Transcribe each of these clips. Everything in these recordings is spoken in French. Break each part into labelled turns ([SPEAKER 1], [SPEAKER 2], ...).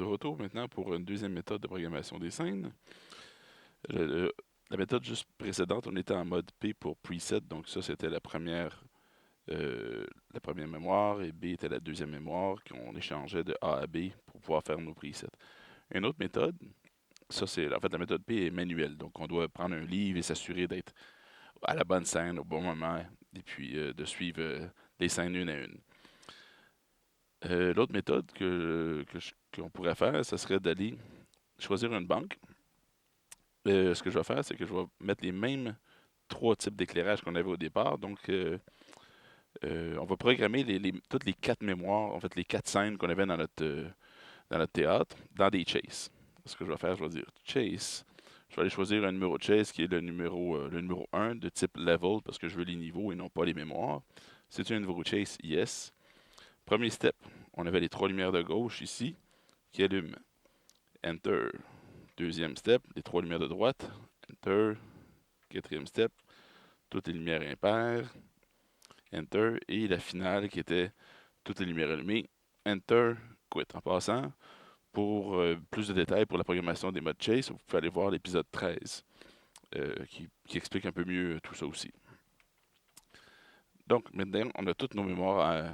[SPEAKER 1] de retour maintenant pour une deuxième méthode de programmation des scènes. La méthode juste précédente, on était en mode P pour preset, donc ça c'était la première mémoire et B était la deuxième mémoire qu'on échangeait de A à B pour pouvoir faire nos presets. Une autre méthode, ça c'est en fait la méthode P est manuelle, donc on doit prendre un livre et s'assurer d'être à la bonne scène au bon moment et puis de suivre les scènes une à une. L'autre méthode qu'on pourrait faire, ce serait d'aller choisir une banque. Ce que je vais faire, c'est que je vais mettre les mêmes trois types d'éclairage qu'on avait au départ. Donc, on va programmer toutes les quatre mémoires, en fait, les quatre scènes qu'on avait dans notre théâtre, dans des chases. Ce que je vais faire, je vais dire chase. Je vais aller choisir un numéro de chase qui est le numéro 1 de type level parce que je veux les niveaux et non pas les mémoires. C'est un numéro chase, yes. Premier step, on avait les trois lumières de gauche ici qui allument. Enter. Deuxième step, les trois lumières de droite. Enter. Quatrième step, toutes les lumières impaires. Enter. Et la finale qui était toutes les lumières allumées. Enter. Quit. En passant, pour plus de détails pour la programmation des modes chase, vous pouvez aller voir l'épisode 13 qui explique un peu mieux tout ça aussi. Donc, maintenant, on a toutes nos mémoires.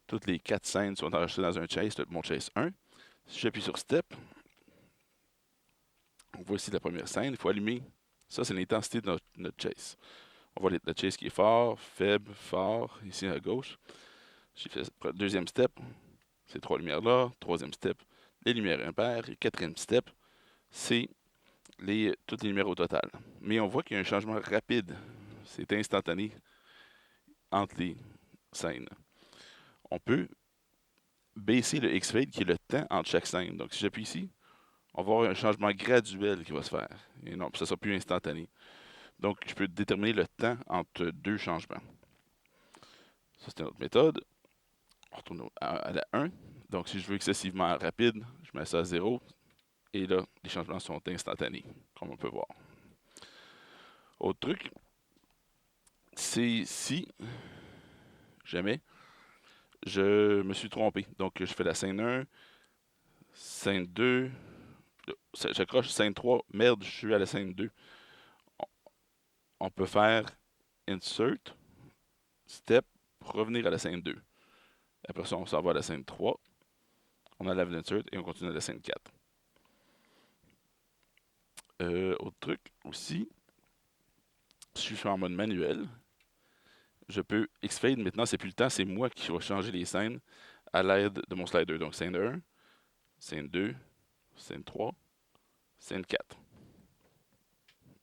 [SPEAKER 1] Toutes les quatre scènes sont enregistrées dans un chase, mon chase 1. Si j'appuie sur Step, on voit ici la première scène. Il faut allumer. Ça, c'est l'intensité de notre chase. On voit le chase qui est fort, faible, fort, ici à gauche. J'ai fait deuxième step, ces trois lumières-là. Troisième step, les lumières impaires. Et quatrième step, c'est toutes les lumières au total. Mais on voit qu'il y a un changement rapide. C'est instantané entre les scènes. On peut baisser le X-Fade qui est le temps entre chaque scène. Donc si j'appuie ici, on va avoir un changement graduel qui va se faire. Et non, ça ne sera plus instantané. Donc je peux déterminer le temps entre deux changements. Ça, c'est une autre méthode. On retourne à la 1. Donc si je veux excessivement rapide, je mets ça à 0. Et là, les changements sont instantanés, comme on peut voir. Autre truc, c'est si jamais je me suis trompé. Donc je fais la scène 1, scène 2, j'accroche scène 3, merde, je suis à la scène 2. On peut faire insert, step, pour revenir à la scène 2. Après ça, on s'en va à la scène 3. On enlève l'insert et on continue à la scène 4. Autre truc aussi, si je suis en mode manuel, je peux X-Fade. Maintenant, c'est plus le temps, c'est moi qui vais changer les scènes à l'aide de mon slider. Donc, scène 1, scène 2, scène 3, scène 4.